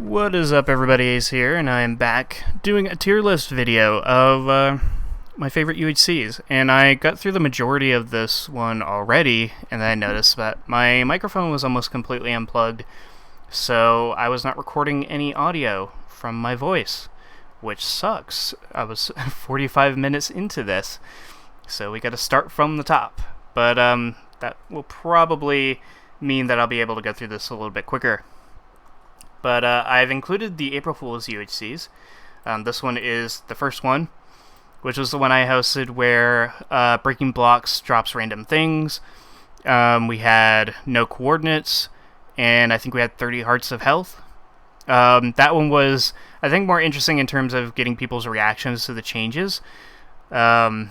What is up, everybody? Ace here, and I am back doing a tier list video of my favorite UHCs. And I got through the majority of this one already, and then I noticed that my microphone was almost completely unplugged, so I was not recording any audio from my voice, which sucks. I was 45 minutes into this, so we got to start from the top. But that will probably mean that I'll be able to go through this a little bit quicker. But I've included the April Fool's UHCs. This one is the first one, which was the one I hosted where Breaking Blocks drops random things. We had no coordinates, and I think we had 30 Hearts of Health. That one was, I think, more interesting in terms of getting people's reactions to the changes. But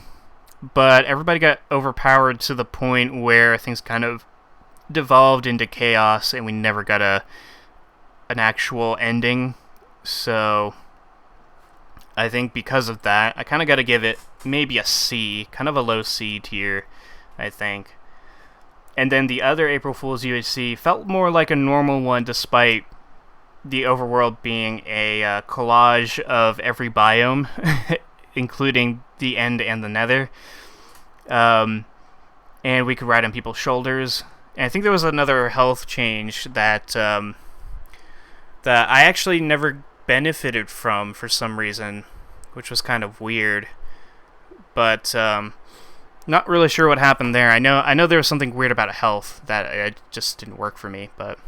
everybody got overpowered to the point where things kind of devolved into chaos, and we never got an actual ending. So I think because of that, I kind of got to give it maybe a C, kind of a low C tier, I think. And then the other April Fool's UHC felt more like a normal one, despite the overworld being a collage of every biome, including the End and the Nether. And we could ride on people's shoulders. And I think there was another health change that that I actually never benefited from for some reason, which was kind of weird. But not really sure what happened there. I know there was something weird about health that it just didn't work for me, but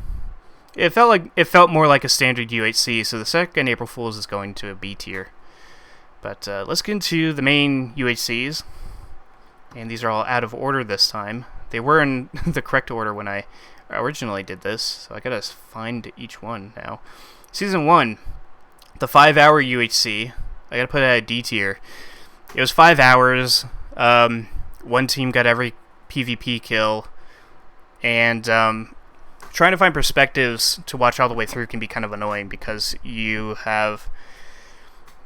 it felt more like a standard UHC. So the second April Fool's is going to a B tier. But let's get into the main UHCs, and these are all out of order this time. They were in the correct order when I originally did this, so I gotta find each one now. Season 1, the 5-hour UHC. I gotta put it at a D tier. It was 5 hours. One team got every PvP kill, and trying to find perspectives to watch all the way through can be kind of annoying because you have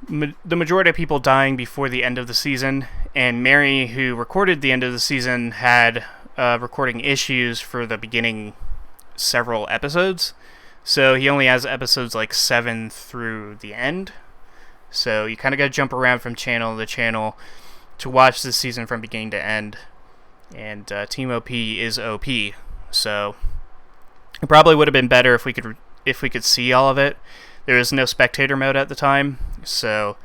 the majority of people dying before the end of the season, and Mary, who recorded the end of the season, had recording issues for the beginning several episodes, so he only has episodes like 7 through the end, so you kind of got to jump around from channel to channel to watch this season from beginning to end. And Team OP is OP, so it probably would have been better if we could see all of it. There was no spectator mode at the time, so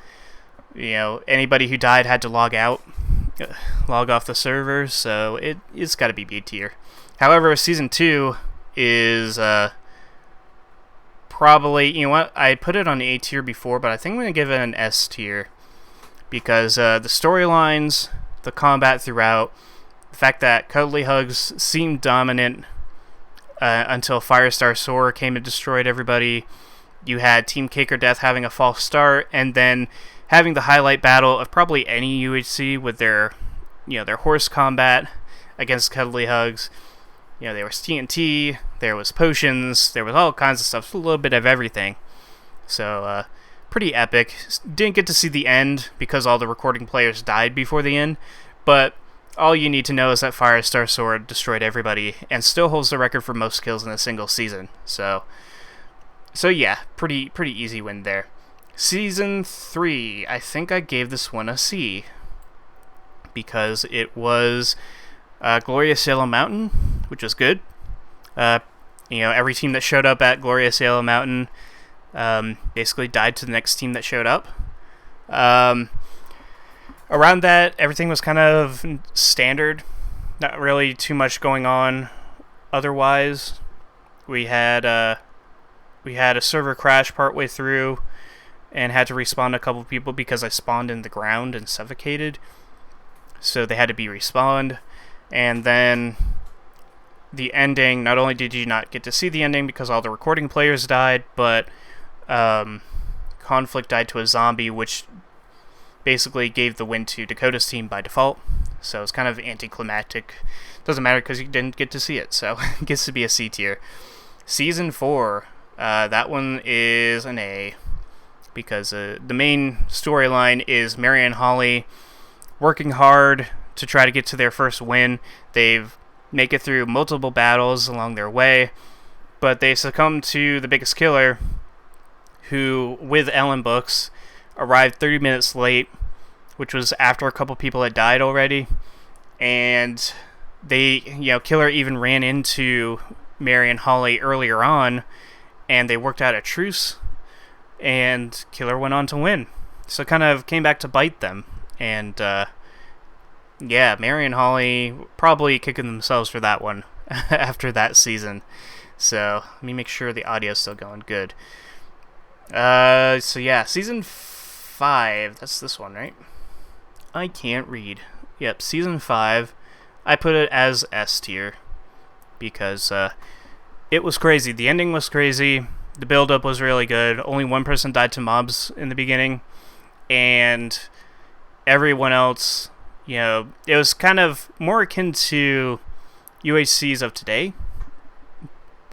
anybody who died had to log off the server, so it's got to be B tier. However, Season 2 is probably, I put it on A tier before, but I think I'm going to give it an S tier, because the storylines, the combat throughout, the fact that Cuddly Hugs seemed dominant until Firestar Soar came and destroyed everybody. You had Team Cake or Death having a false start, and then having the highlight battle of probably any UHC with their horse combat against Cuddly Hugs. There was TNT, there was potions, there was all kinds of stuff, a little bit of everything. So, pretty epic. Didn't get to see the end because all the recording players died before the end, but all you need to know is that Firestar Sword destroyed everybody and still holds the record for most kills in a single season. So yeah, pretty easy win there. Season 3, I think I gave this one a C, because it was Glorious Yellow Mountain, which was good. Every team that showed up at Glorious Yellow Mountain basically died to the next team that showed up. Around that, everything was kind of standard. Not really too much going on otherwise. We had a server crash partway through and had to respawn a couple people because I spawned in the ground and suffocated. So they had to be respawned. And then the ending, not only did you not get to see the ending because all the recording players died, but Conflict died to a zombie, which basically gave the win to Dakota's team by default. So it's kind of anticlimactic. Doesn't matter because you didn't get to see it, so it gets to be a C tier. Season 4, that one is an A, because the main storyline is Mary and Holly working hard to try to get to their first win. They've make it through multiple battles along their way, but they succumb to the biggest killer who, with Ellen books, arrived 30 minutes late, which was after a couple people had died already. And they, Killer even ran into Mary and Holly earlier on, and they worked out a truce, and Killer went on to win. So it kind of came back to bite them. And, Mary and Holly probably kicking themselves for that one after that season. So let me make sure the audio's still going good. Season 5. That's this one, right? I can't read. Yep, season 5. I put it as S tier because it was crazy. The ending was crazy. The build-up was really good. Only one person died to mobs in the beginning, and everyone else, it was kind of more akin to UHCs of today,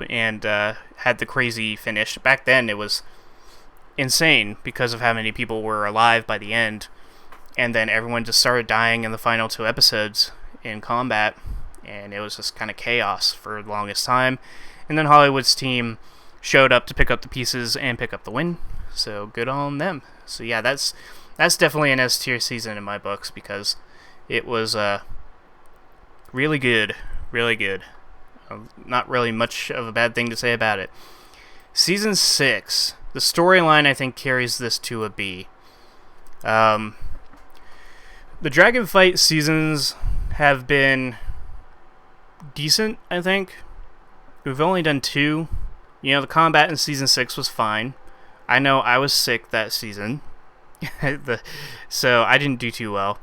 and had the crazy finish. Back then, it was insane because of how many people were alive by the end, and then everyone just started dying in the final 2 episodes in combat, and it was just kind of chaos for the longest time. And then Hollywood's team showed up to pick up the pieces and pick up the win, so good on them. So yeah, that's definitely an S tier season in my books because it was really good. Not really much of a bad thing to say about it. Season 6, the storyline I think carries this to a B. The Dragon Fight seasons have been decent, I think. We've only done 2. The combat in season 6 was fine. I know I was sick that season, so I didn't do too well.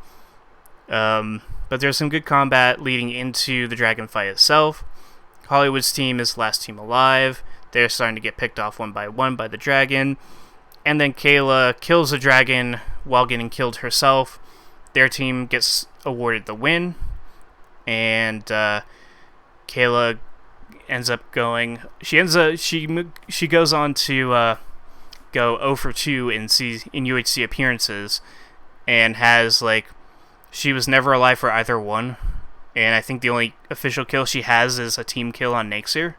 But there's some good combat leading into the dragon fight itself. Hollywood's team is last team alive. They're starting to get picked off one by the dragon. And then Kayla kills the dragon while getting killed herself. Their team gets awarded the win. And Kayla ends up going... She goes on to go 0 for 2 in UHC appearances. And has, she was never alive for either one. And I think the only official kill she has is a team kill on Naxir.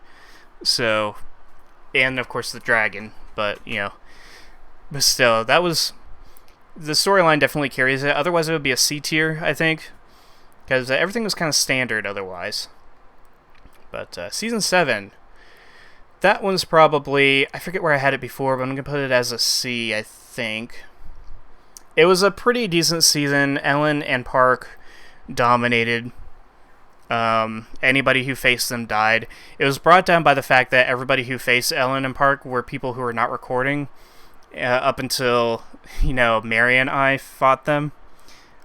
So... And, of course, the dragon. But, But still, that was... The storyline definitely carries it. Otherwise, it would be a C tier, I think. Because everything was kind of standard otherwise. But Season 7... That one's probably... I forget where I had it before, but I'm going to put it as a C, I think. It was a pretty decent season. Ellen and Park dominated. Anybody who faced them died. It was brought down by the fact that everybody who faced Ellen and Park were people who were not recording up until, Mary and I fought them.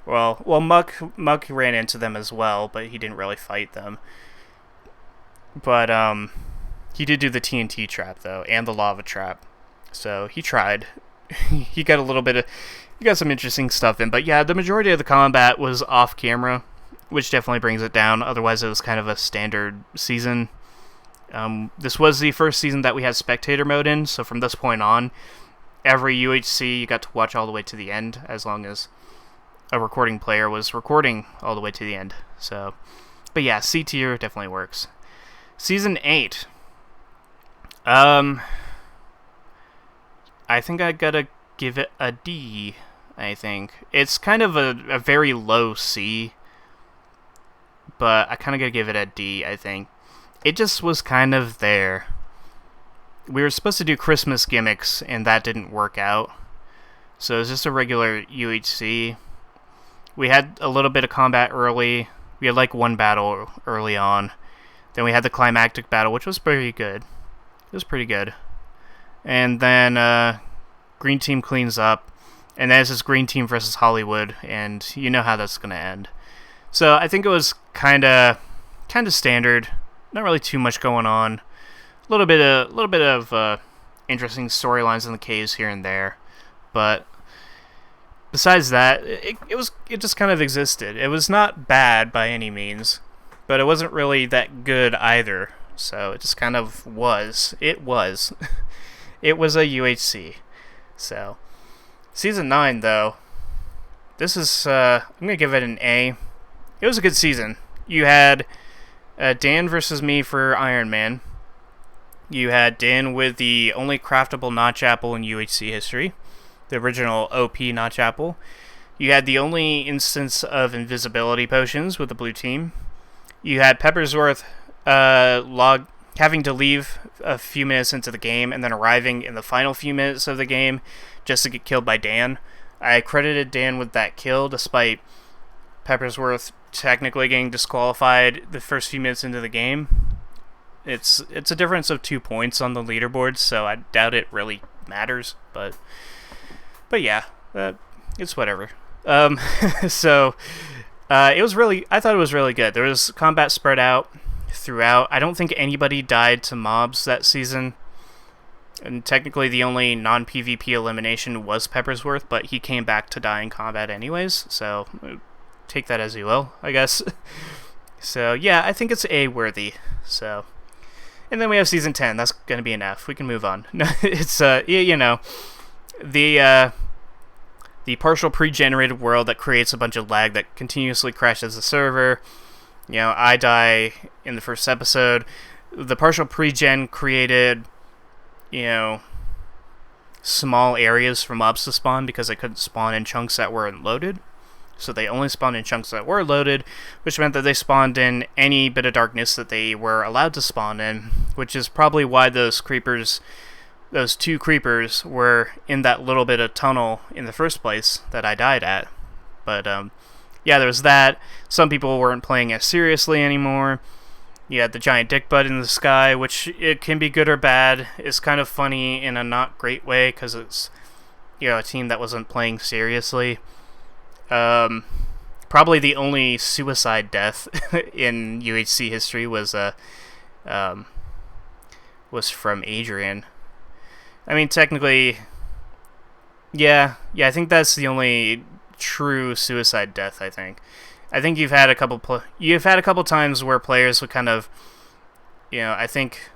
Well, Muck ran into them as well, but he didn't really fight them. But he did do the TNT trap though, and the lava trap. So he tried. He got some interesting stuff in. But yeah, the majority of the combat was off camera, which definitely brings it down. Otherwise, it was kind of a standard season. This was the first season that we had spectator mode in, so from this point on, every UHC you got to watch all the way to the end, as long as a recording player was recording all the way to the end. So, but yeah, C tier definitely works. Season 8. I think I gotta give it a D, I think. It's kind of a very low C, but I kind of gotta give it a D, I think. It just was kind of there. We were supposed to do Christmas gimmicks, and that didn't work out. So it was just a regular UHC. We had a little bit of combat early. We had one battle early on. Then we had the climactic battle, which was pretty good. It was pretty good. And then Green Team cleans up. And then it's just Green Team versus Hollywood, and you know how that's going to end. So I think it was kind of standard. Not really too much going on. A little bit of interesting storylines in the caves here and there, but besides that, it just kind of existed. It was not bad by any means, but it wasn't really that good either. So it just kind of was. It was. It was a UHC. So Season 9 though, this is I'm gonna give it an A. It was a good season. You had Dan versus me for Iron Man. You had Dan with the only craftable notch apple in UHC history, the original OP notch apple. You had the only instance of invisibility potions with the blue team. You had Peppersworth having to leave a few minutes into the game and then arriving in the final few minutes of the game just to get killed by Dan. I credited Dan with that kill despite Peppersworth technically getting disqualified the first few minutes into the game. It's a difference of 2 points on the leaderboard, so I doubt it really matters. But yeah, it's whatever. So it was really, I thought it was really good. There was combat spread out throughout. I don't think anybody died to mobs that season. And technically the only non-PvP elimination was Peppersworth, but he came back to die in combat anyways, so take that as you will, I guess. So yeah, I think it's A-worthy. So, and then we have Season 10. That's going to be an F. We can move on. It's, you know, the partial pre-generated world that creates a bunch of lag that continuously crashes the server. You know, I die in the first episode. The partial pre-gen created, you know, small areas for mobs to spawn because they couldn't spawn in chunks that weren't loaded. So they only spawned in chunks that were loaded, which meant that they spawned in any bit of darkness that they were allowed to spawn in, which is probably why those two creepers were in that little bit of tunnel in the first place that I died at. But yeah, there was that. Some people weren't playing as seriously anymore. You had the giant dick butt in the sky, which it can be good or bad. It's kind of funny in a not great way because it's, you know, a team that wasn't playing seriously. Probably the only suicide death in UHC history was from Adrian. I mean, technically, yeah, I think that's the only true suicide death. I think you've had a couple times where players would kind of, you know, I think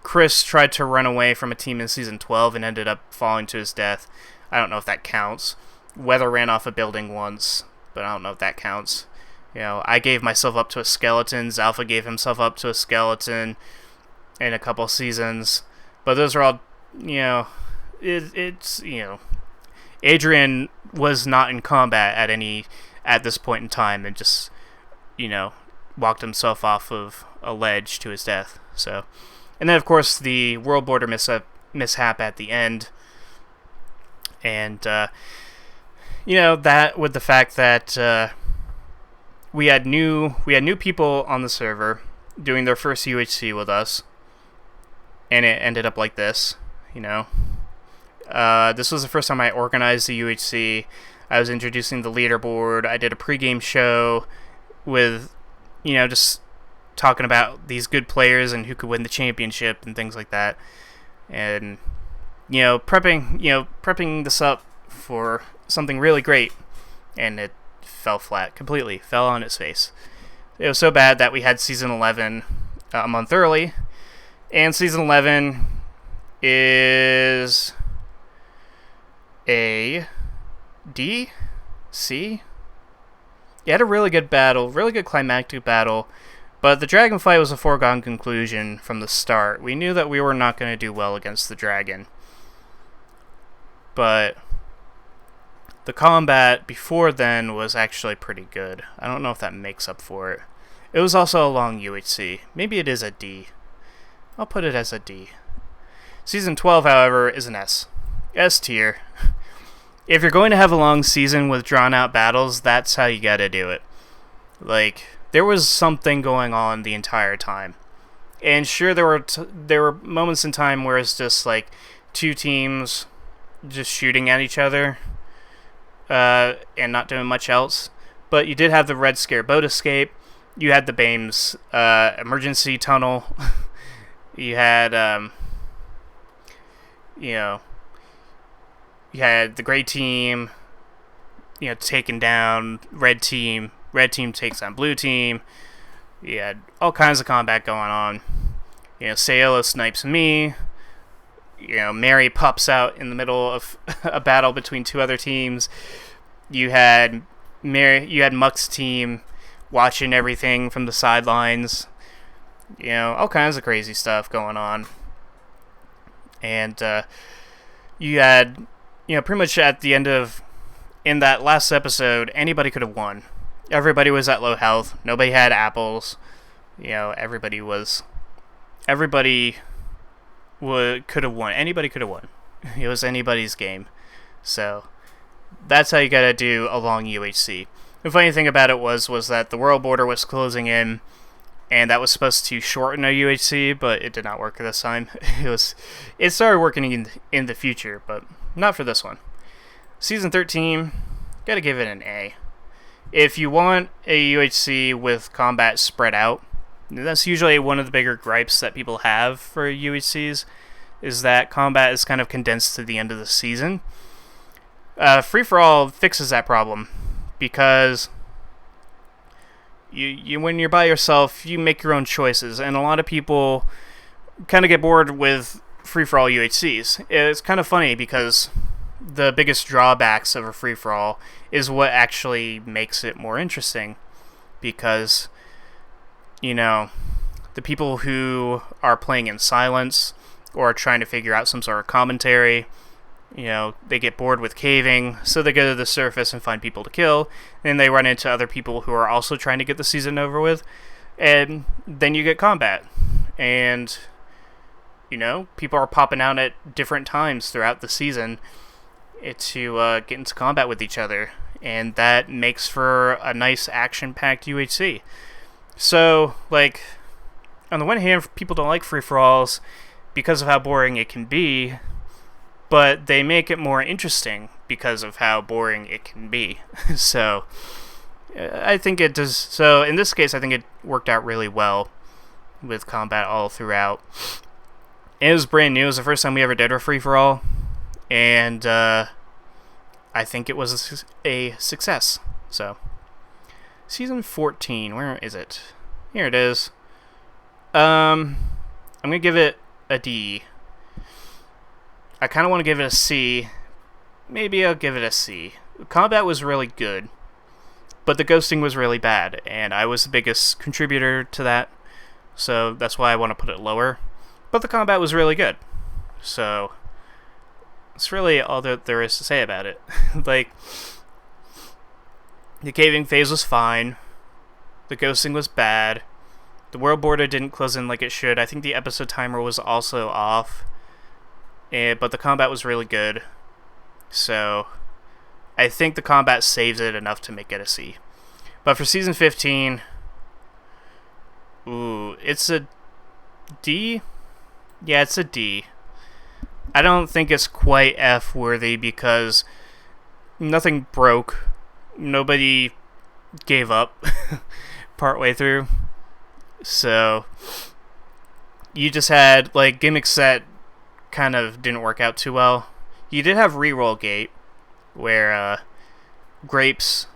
Chris tried to run away from a team in Season 12 and ended up falling to his death. I don't know if that counts. Weather ran off a building once, but I don't know if that counts. You know, I gave myself up to a skeleton. Alpha gave himself up to a skeleton in a couple seasons. But those are all, you know, it's, you know, Adrian was not in combat at this point in time and just, you know, walked himself off of a ledge to his death. So, and then of course the world border mishap at the end. And, you know, that with the fact that we had new people on the server doing their first UHC with us, and it ended up like this, you know. This was the first time I organized the UHC. I was introducing the leaderboard. I did a pregame show with, you know, just talking about these good players and who could win the championship and things like that. And, you know, prepping this up for something really great, and it fell flat completely, fell on its face. It was so bad that we had Season 11 a month early, and Season 11 is a D? C? You had a really good battle, really good climactic battle, but the dragon fight was a foregone conclusion from the start. We knew that we were not going to do well against the dragon. But the combat before then was actually pretty good. I don't know if that makes up for it. It was also a long UHC. Maybe it is a D. I'll put it as a D. Season 12, however, is an S. S tier. If you're going to have a long season with drawn-out battles, that's how you gotta do it. Like, there was something going on the entire time. And sure, there were moments in time where it's just like two teams just shooting at each other and not doing much else. But you did have the Red Scare boat escape. You had the BAME's emergency tunnel. You had, you know, you had the gray team, you know, taking down red team. Red team takes on blue team. You had all kinds of combat going on. You know, Sayela snipes me. You know, Mary pops out in the middle of a battle between two other teams. You had Muck's team watching everything from the sidelines. You know, all kinds of crazy stuff going on. And you had, pretty much at the end of, in that last episode, anybody could have won. Everybody was at low health. Nobody had apples. Everybody could have won. Anybody could have won. It was anybody's game. So that's how you gotta do a long UHC. The funny thing about it was that the world border was closing in, and that was supposed to shorten a UHC, but it did not work this time. It started working in the future, but not for this one. Season 13, gotta give it an A. If you want a UHC with combat spread out, that's usually one of the bigger gripes that people have for UHCs, is that combat is kind of condensed to the end of the season. Free-for-all fixes that problem, because you when you're by yourself, you make your own choices, and a lot of people kind of get bored with free-for-all UHCs. It's kind of funny, because the biggest drawbacks of a free-for-all is what actually makes it more interesting, because the people who are playing in silence or trying to figure out some sort of commentary, they get bored with caving, so they go to the surface and find people to kill, and they run into other people who are also trying to get the season over with, and then you get combat. And, people are popping out at different times throughout the season to get into combat with each other, and that makes for a nice action-packed UHC. So, on the one hand, people don't like free-for-alls because of how boring it can be, but they make it more interesting because of how boring it can be. So, I think it does. So, in this case, I think it worked out really well with combat all throughout. It was brand new. It was the first time we ever did a free-for-all, and I think it was a success. So, Season 14, where is it? Here it is. I'm going to give it a D. I kind of want to give it a C. Maybe I'll give it a C. Combat was really good, but the ghosting was really bad, and I was the biggest contributor to that, so that's why I want to put it lower. But the combat was really good, so that's really all that there is to say about it. The caving phase was fine. The ghosting was bad. The world border didn't close in like it should. I think the episode timer was also off. But the combat was really good. So, I think the combat saves it enough to make it a C. But for Season 15, it's a D? Yeah, it's a D. I don't think it's quite F-worthy because nothing broke. Nobody gave up partway through. So, you just had, gimmicks that kind of didn't work out too well. You did have Reroll Gate, where Grapes,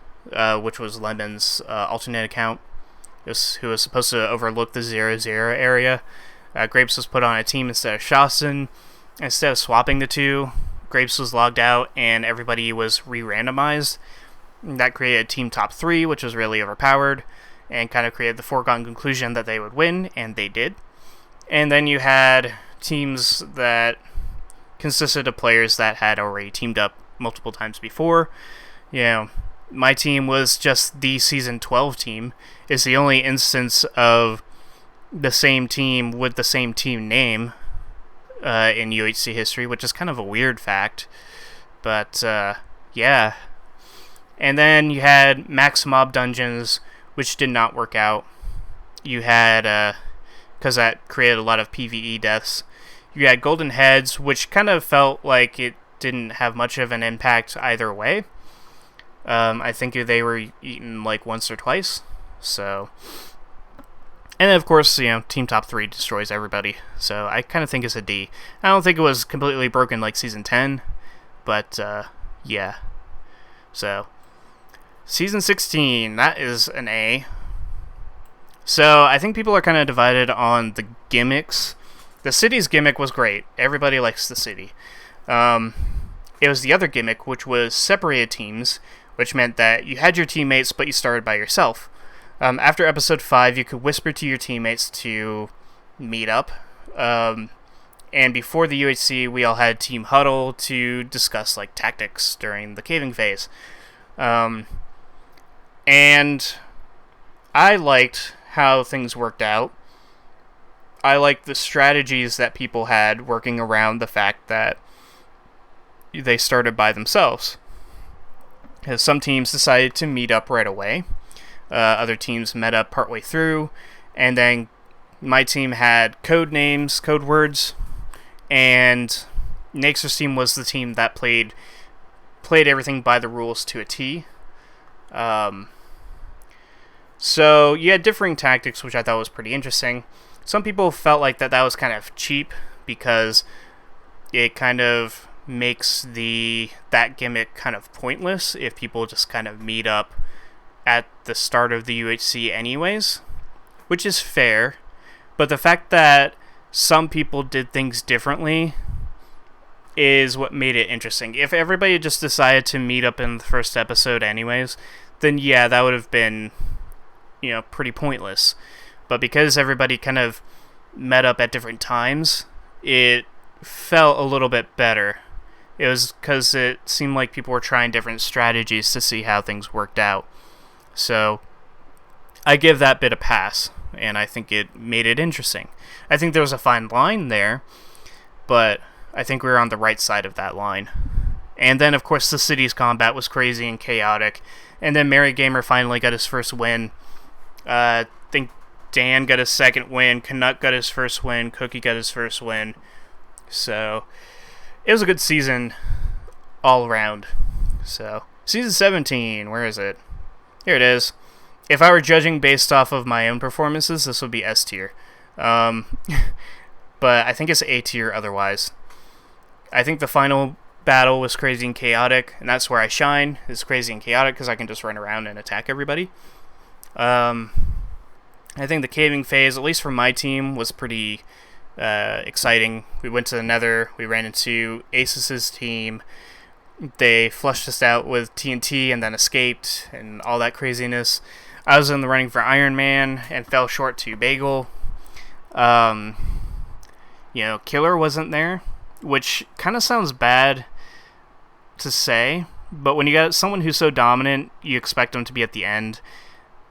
which was Lemon's alternate account, who was supposed to overlook the 0-0 area. Grapes was put on a team instead of Shawson. Instead of swapping the two, Grapes was logged out and everybody was re-randomized. That created Team Top 3, which was really overpowered, and kind of created the foregone conclusion that they would win, and they did. And then you had teams that consisted of players that had already teamed up multiple times before. My team was just the Season 12 team. It's the only instance of the same team with the same team name in UHC history, which is kind of a weird fact. But, yeah. And then you had Max Mob Dungeons, which did not work out. You had, because that created a lot of PvE deaths. You had Golden Heads, which kind of felt like it didn't have much of an impact either way. I think they were eaten once or twice. So, and then of course, Team Top 3 destroys everybody. So I kind of think it's a D. I don't think it was completely broken like Season 10, but yeah. So, Season 16, that is an A. So I think people are kind of divided on the gimmicks. The city's gimmick was great. Everybody likes the city. It was the other gimmick, which was separated teams, which meant that you had your teammates, but you started by yourself. After Episode 5, you could whisper to your teammates to meet up, And before the UHC, we all had team huddle to discuss like tactics during the caving phase. And I liked how things worked out. I liked the strategies that people had working around the fact that they started by themselves. Because some teams decided to meet up right away. Other teams met up partway through. And then my team had code names, code words. And Naxer's team was the team that played everything by the rules to a T. So you had differing tactics, which I thought was pretty interesting. Some people felt like that was kind of cheap because it kind of makes that gimmick kind of pointless if people just kind of meet up at the start of the UHC anyways, which is fair. But the fact that some people did things differently is what made it interesting. If everybody just decided to meet up in the first episode anyways, then yeah, that would have been, pretty pointless. But because everybody kind of met up at different times, it felt a little bit better. It was because it seemed like people were trying different strategies to see how things worked out. So I give that bit a pass, and I think it made it interesting. I think there was a fine line there, but I think we were on the right side of that line. And then, of course, the city's combat was crazy and chaotic. And then Mary Gamer finally got his first win. I think Dan got his second win. Canuck got his first win. Cookie got his first win. So it was a good season all around. So season 17, where is it? Here it is. If I were judging based off of my own performances, this would be S tier. But I think it's A tier otherwise. I think the final battle was crazy and chaotic, and that's where I shine. It's crazy and chaotic because I can just run around and attack everybody. I think the caving phase, at least for my team, was pretty exciting. We went to the Nether. We ran into Asus's team. They flushed us out with TNT and then escaped and all that craziness. I was in the running for Iron Man and fell short to Bagel. Killer wasn't there, which kind of sounds bad to say, but when you got someone who's so dominant, you expect them to be at the end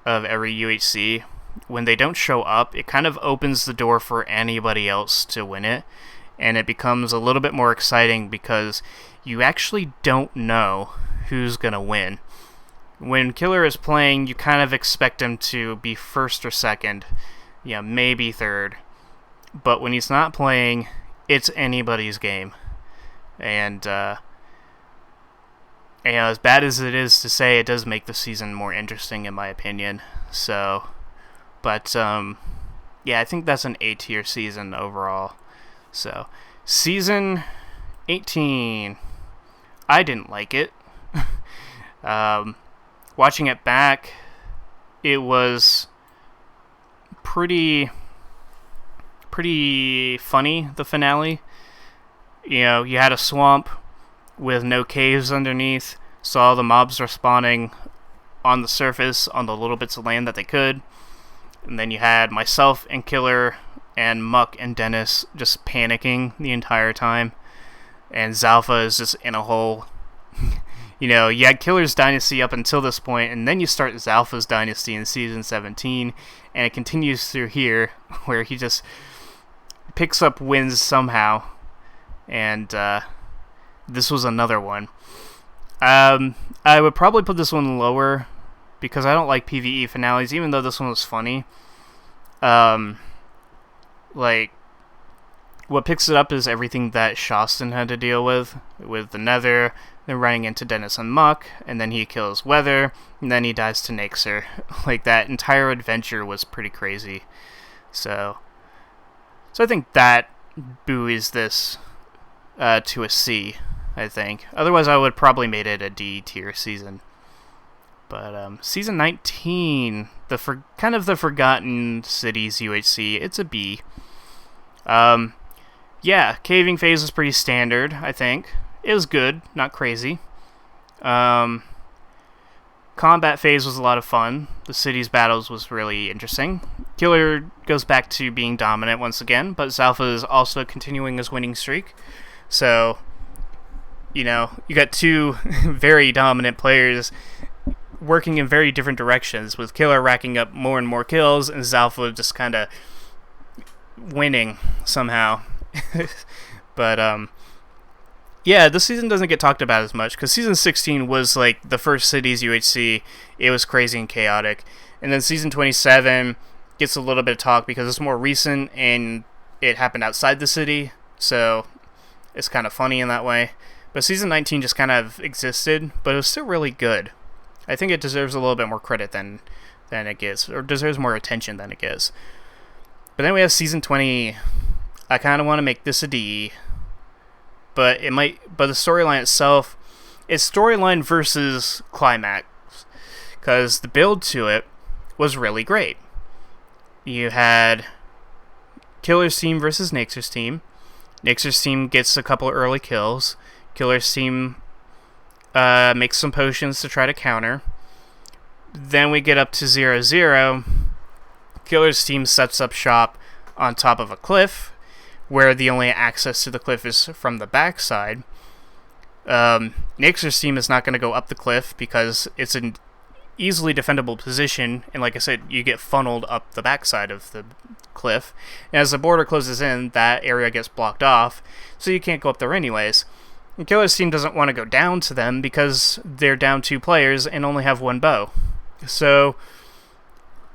of every UHC. When they don't show up, it kind of opens the door for anybody else to win it, and it becomes a little bit more exciting because you actually don't know who's going to win. When Killer is playing, you kind of expect him to be first or second, maybe third. But when he's not playing, it's anybody's game. And as bad as it is to say, it does make the season more interesting in my opinion. So, but I think that's an A tier season overall. So, season 18, I didn't like it. Watching it back, it was pretty funny, the finale. You had a swamp with no caves underneath, so all the mobs were spawning on the surface on the little bits of land that they could. And then you had myself and Killer and Muck and Dennis just panicking the entire time. And Zalpha is just in a hole. You had Killer's Dynasty up until this point, and then you start Zalpha's Dynasty in Season 17, and it continues through here, where he just picks up wins somehow. And this was another one. I would probably put this one lower, because I don't like PvE finales, even though this one was funny. What picks it up is everything that Shostin had to deal with the Nether, then running into Dennis and Muck, and then he kills Weather, and then he dies to Naxer. That entire adventure was pretty crazy. So I think that buoys this to a C, I think. Otherwise, I would probably made it a D tier season. But season 19, the Forgotten Cities UHC, it's a B. Caving phase was pretty standard, I think. It was good, not crazy. combat phase was a lot of fun. The city's battles was really interesting. Killer goes back to being dominant once again, but Zalfa is also continuing his winning streak. So, you got two very dominant players working in very different directions, with Killer racking up more and more kills, and Zalfa just kind of winning somehow. But, yeah, this season doesn't get talked about as much, because Season 16 was, like, the first city's UHC. It was crazy and chaotic. And then Season 27 gets a little bit of talk because it's more recent, and it happened outside the city, so it's kind of funny in that way. But Season 19 just kind of existed, but it was still really good. I think it deserves a little bit more credit than it gets, or deserves more attention than it gets. But then we have Season 20. I kind of want to make this a D, but the storyline itself is storyline versus climax, because the build to it was really great. You had Killer's team versus Nixer's team. Nixer's team gets a couple early kills. Killer's team makes some potions to try to counter. Then we get up to 0-0. Killer's team sets up shop on top of a cliff, where the only access to the cliff is from the backside. Nixer's team is not going to go up the cliff because it's an easily defendable position, and like I said, you get funneled up the backside of the cliff. And as the border closes in, that area gets blocked off, so you can't go up there anyways. And Killer's team doesn't want to go down to them because they're down 2 players and only have 1 bow. So,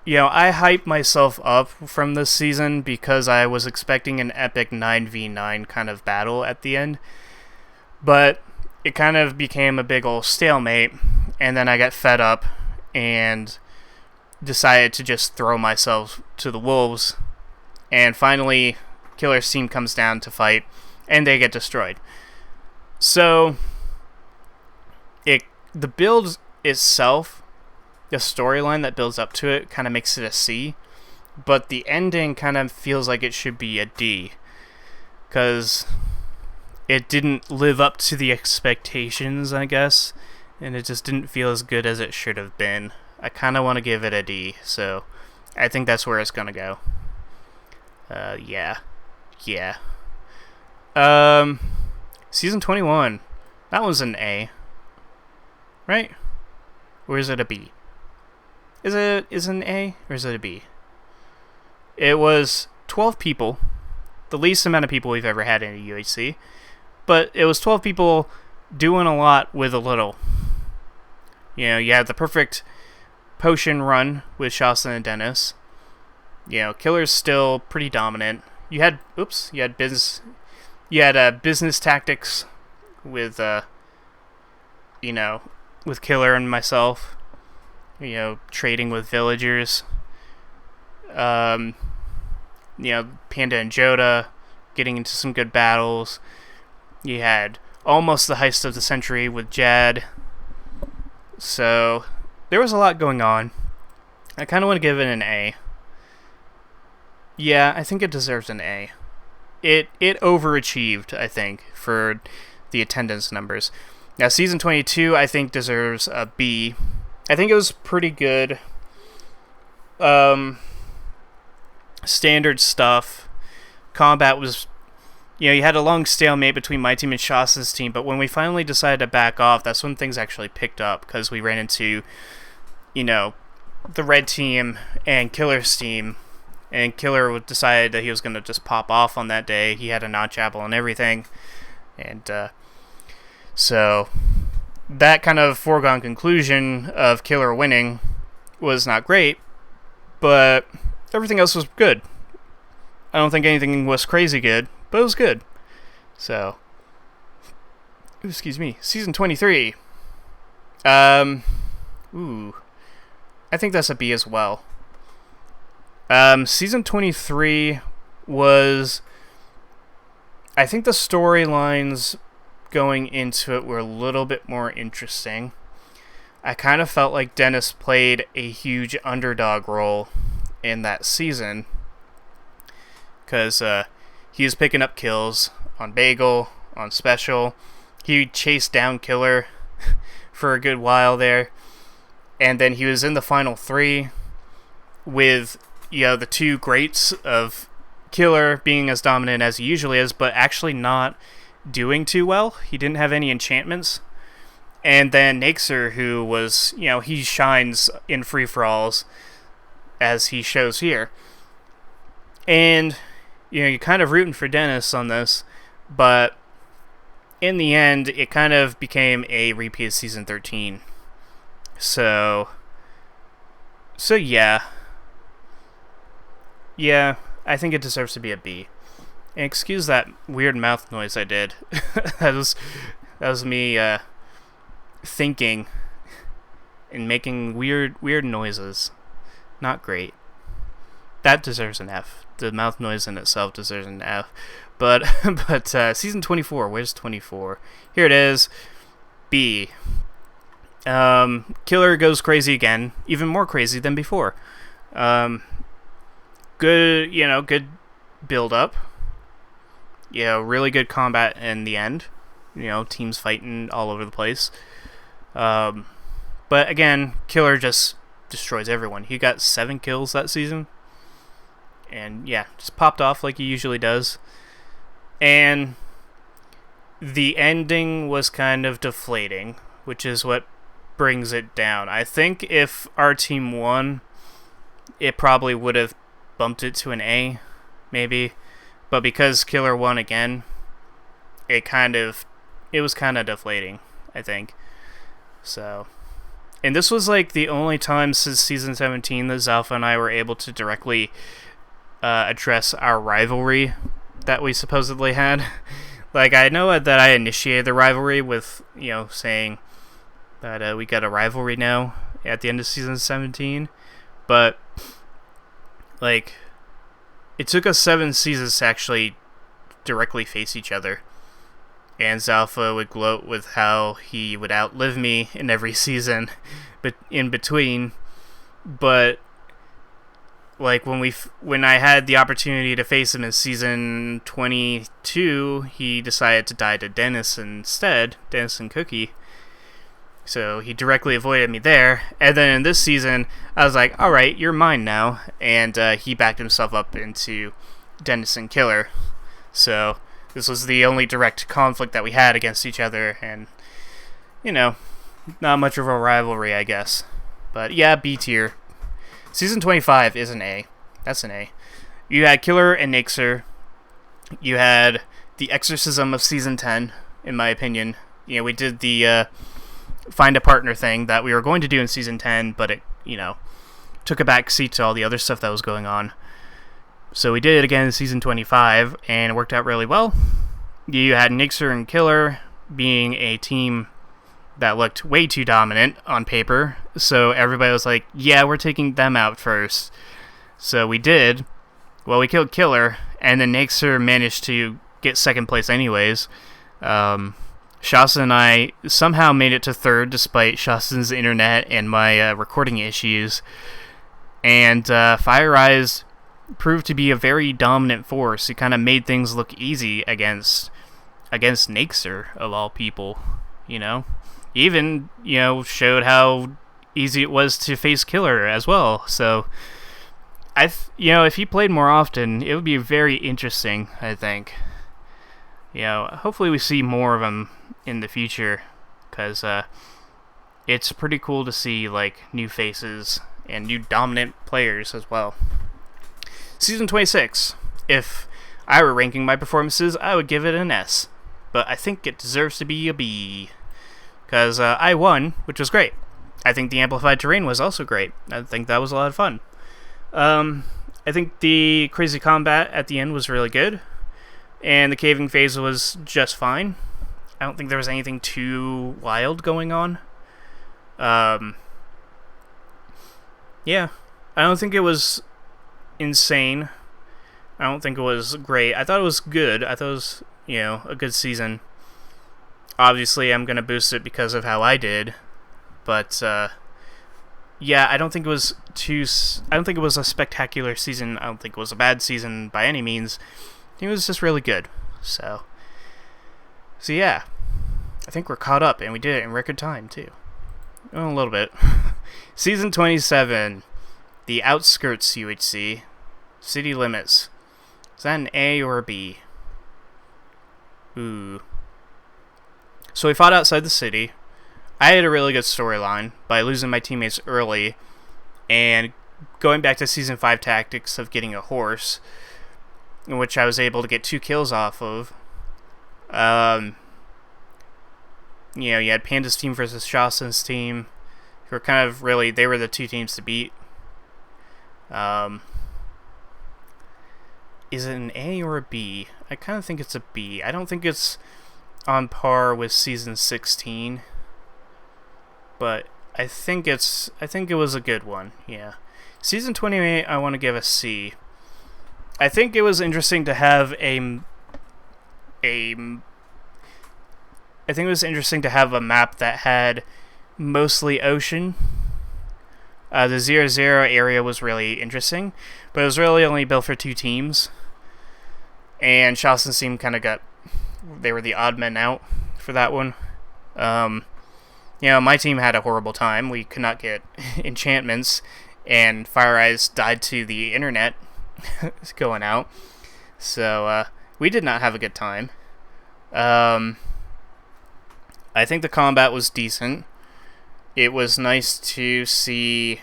I hyped myself up from this season because I was expecting an epic 9v9 kind of battle at the end. But it kind of became a big old stalemate, and then I got fed up and decided to just throw myself to the wolves. And finally, Killer's team comes down to fight, and they get destroyed. So, the build itself, the storyline that builds up to it, kind of makes it a C, but the ending kind of feels like it should be a D, because it didn't live up to the expectations, I guess, and it just didn't feel as good as it should have been. I kind of want to give it a D, so I think that's where it's going to go. Yeah. Season 21. That was an A. Right? Or is it a B? Is it an A or is it a B? It was 12 people. The least amount of people we've ever had in a UHC. But it was 12 people doing a lot with a little. You had the perfect potion run with Shasta and Dennis. Killer's still pretty dominant. You had business tactics with with Killer and myself. Trading with villagers. Panda and Joda getting into some good battles. You had almost the heist of the century with Jad. So there was a lot going on. I kind of want to give it an A. Yeah, I think it deserves an A. It overachieved, I think, for the attendance numbers. Now, Season 22, I think, deserves a B. I think it was pretty good. Standard stuff. Combat was... you had a long stalemate between my team and Shasta's team, but when we finally decided to back off, that's when things actually picked up, because we ran into, the red team and Killer's team, and Killer decided that he was going to just pop off on that day. He had a notch apple and everything, and so that kind of foregone conclusion of Killer winning was not great, but everything else was good. I don't think anything was crazy good, but it was good. So, excuse me, Season 23. I think that's a B as well. Season 23 was... I think the storylines going into it were a little bit more interesting. I kind of felt like Dennis played a huge underdog role in that season, because he was picking up kills on Bagel, on Special. He chased down Killer for a good while there, And then he was in the final 3 with, the 2 greats of Killer being as dominant as he usually is, but actually not doing too well. He didn't have any enchantments. And then Naxer, who was, he shines in free-for-alls, as he shows here. And, you're kind of rooting for Dennis on this, but in the end, it kind of became a repeat of Season 13. So yeah. Yeah, I think it deserves to be a B. And excuse that weird mouth noise I did. that was me thinking and making weird noises. Not great. That deserves an F. The mouth noise in itself deserves an F. But Season 24, where's 24? Here it is. B. Killer goes crazy again, even more crazy than before. Good, good build up. Really good combat in the end. Teams fighting all over the place. But again, Killer just destroys everyone. He got 7 kills that season. And yeah, just popped off like he usually does. And the ending was kind of deflating, which is what brings it down. I think if our team won, it probably would have bumped it to an A, maybe. But because Killer won again, it was kind of deflating, I think. So, and this was like the only time since Season 17 that Zalfa and I were able to directly address our rivalry that we supposedly had. Like, I know that I initiated the rivalry with, saying that we got a rivalry now at the end of Season 17, but, like, it took us 7 seasons to actually directly face each other, and Zalfa would gloat with how he would outlive me in every season but in between, but like when I had the opportunity to face him in Season 22, he decided to die to Dennis instead, Dennis and Cookie. So he directly avoided me there. And then in this season, I was like, alright, you're mine now. And he backed himself up into Dennis and Killer. So this was the only direct conflict that we had against each other. And, not much of a rivalry, I guess. But yeah, B tier. Season 25 is an A. That's an A. You had Killer and Naxer. You had the exorcism of Season 10, in my opinion. We did the find a partner thing that we were going to do in Season 10, but it, took a back seat to all the other stuff that was going on. So we did it again in Season 25, and it worked out really well. You had Naxer and Killer being a team that looked way too dominant on paper, so everybody was like, yeah, we're taking them out first. So we did. Well, we killed Killer, and then Naxer managed to get second place anyways. Shasta and I somehow made it to 3rd despite Shasta's internet and my recording issues. And Fire Eyes proved to be a very dominant force. It kind of made things look easy against Naxer, of all people, Even, showed how easy it was to face Killer as well. So, if he played more often, it would be very interesting, I think. Hopefully we see more of him in the future, because it's pretty cool to see, like, new faces and new dominant players as well. Season 26. If I were ranking my performances, I would give it an S. But I think it deserves to be a B. Because I won, which was great. I think the Amplified Terrain was also great. I think that was a lot of fun. I think the crazy combat at the end was really good. And the caving phase was just fine. I don't think there was anything too wild going on. Yeah. I don't think it was insane. I don't think it was great. I thought it was good. I thought it was, a good season. Obviously, I'm going to boost it because of how I did. But, yeah, I don't think it was a spectacular season. I don't think it was a bad season by any means. It was just really good. So yeah. I think we're caught up, and we did it in record time, too. A little bit. Season 27, The Outskirts UHC, City Limits. Is that an A or a B? Ooh. So we fought outside the city. I had a really good storyline by losing my teammates early and going back to Season 5 tactics of getting a horse, in which I was able to get 2 kills off of. You know, you had Panda's team versus Shawson's team, who were kind of really, they were the 2 teams to beat. Is it an A or a B? I kind of think it's a B. I don't think it's on par with Season 16, but I think it was a good one, yeah. Season 28, I want to give a C. I think it was interesting to have a map that had mostly ocean. The 0-0 area was really interesting, but it was really only built for 2 teams. And Shawson's team kind of they were the odd men out for that one. You know, my team had a horrible time. We could not get enchantments, and Fire Eyes died to the internet going out. So, we did not have a good time. I think the combat was decent. It was nice to see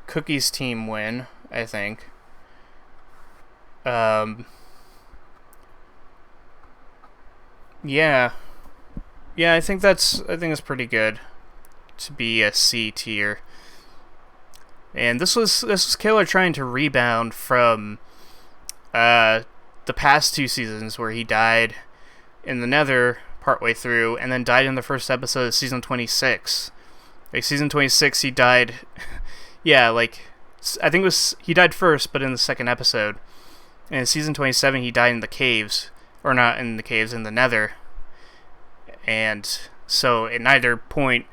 Cookie's team win, I think. Yeah, I think that's pretty good to be a C tier. And this was Killer trying to rebound from the past 2 seasons where he died in the Nether partway through, and then died in the first episode of Season 26. Like, Season 26, he died... yeah, like, I think he died first, but in the second episode. And in Season 27, he died in the caves. Or not in the caves, in the Nether. And so, at neither point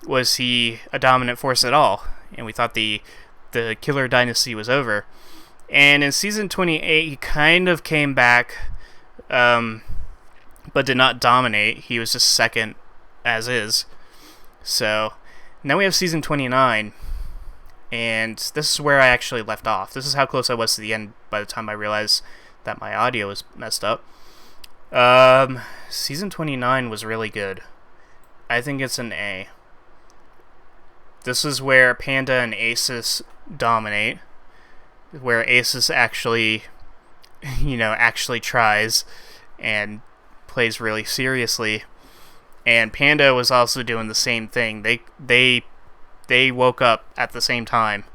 was he a dominant force at all. And we thought the Killer Dynasty was over. And in Season 28, he kind of came back... but did not dominate. He was just second as is. So, now we have Season 29, and this is where I actually left off. This is how close I was to the end by the time I realized that my audio was messed up. Season 29 was really good. I think it's an A. This is where Panda and Asus dominate, where Asus actually, actually tries and plays really seriously, and Panda was also doing the same thing. They woke up at the same time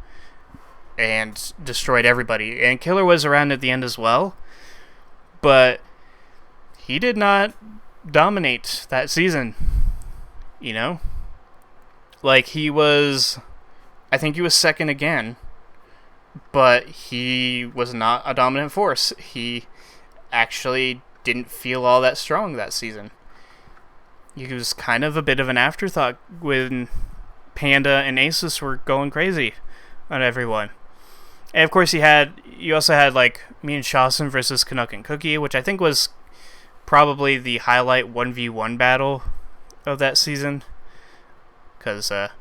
and destroyed everybody. And Killer was around at the end as well, but he did not dominate that season. Like, I think he was second again, but he was not a dominant force. He actually didn't feel all that strong that season. He was kind of a bit of an afterthought when Panda and Asus were going crazy on everyone. And of course you also had like me and Shawson versus Canuck and Cookie, which I think was probably the highlight 1v1 battle of that season. Because the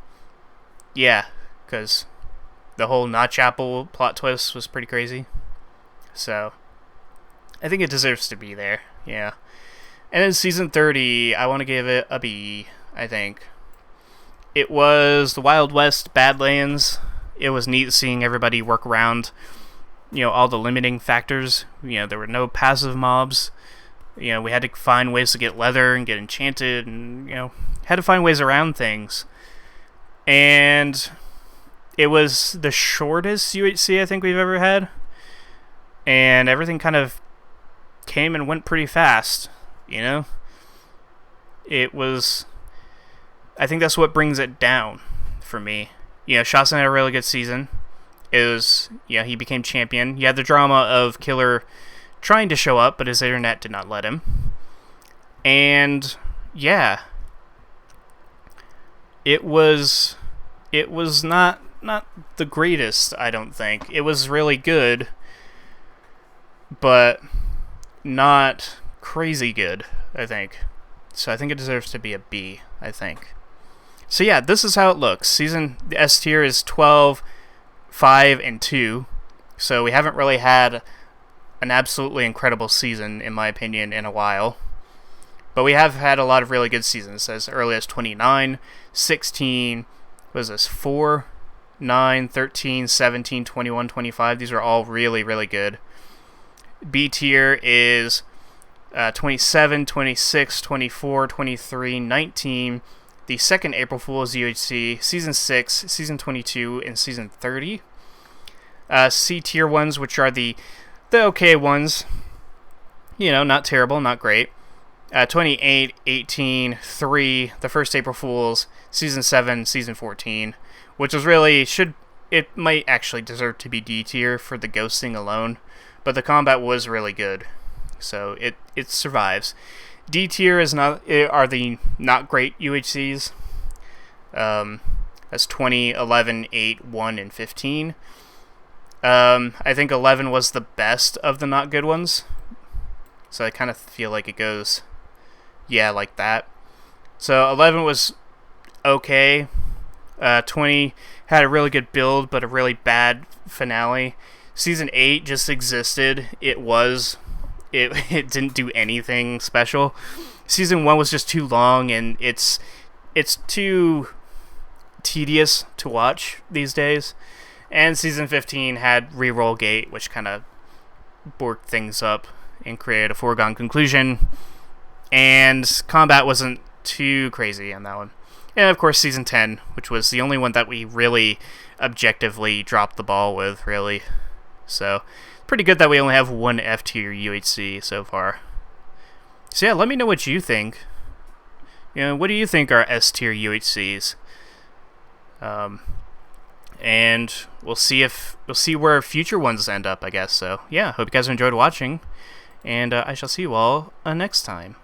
whole Notch Apple plot twist was pretty crazy. So I think it deserves to be there, yeah. And then Season 30, I want to give it a B, I think. It was the Wild West Badlands. It was neat seeing everybody work around, all the limiting factors. There were no passive mobs. We had to find ways to get leather and get enchanted, and, had to find ways around things. And it was the shortest UHC I think we've ever had. And everything kind of came and went pretty fast, It was... I think that's what brings it down for me. Shawson had a really good season. It was, he became champion. You had the drama of Killer trying to show up, but his internet did not let him. And, yeah. It was not the greatest, I don't think. It was really good, but not crazy good, I think. So I think it deserves to be a B, I think. So yeah, this is how it looks. The S tier is 12, 5, and 2. So we haven't really had an absolutely incredible season, in my opinion, in a while. But we have had a lot of really good seasons, as early as 29, 16, what is this, 4, 9, 13, 17, 21, 25. These are all really, really good. B tier is 27, 26, 24, 23, 19, the second April Fool's UHC, Season 6, Season 22, and Season 30. C tier ones, which are the okay ones. You know, not terrible, not great. 28, 18, 3, the first April Fool's, Season 7, Season 14, which is really, it might actually deserve to be D tier for the ghosting alone, but the combat was really good, so it survives. D tier are the not great UHCs. That's 20, 11, 8, 1, and 15. I think 11 was the best of the not good ones, so I kind of feel like it goes, yeah, like that. So 11 was okay. 20 had a really good build, but a really bad finale. Season 8 just existed. It didn't do anything special. Season 1 was just too long, and it's too tedious to watch these days. And Season 15 had reroll gate, which kind of borked things up and created a foregone conclusion. And combat wasn't too crazy on that one. And of course Season 10, which was the only one that we really objectively dropped the ball with, really. So, pretty good that we only have one F tier UHC so far. So yeah, let me know what you think. You know, what do you think are S tier UHCs? And we'll see where future ones end up, I guess. So yeah, hope you guys enjoyed watching, and I shall see you all next time.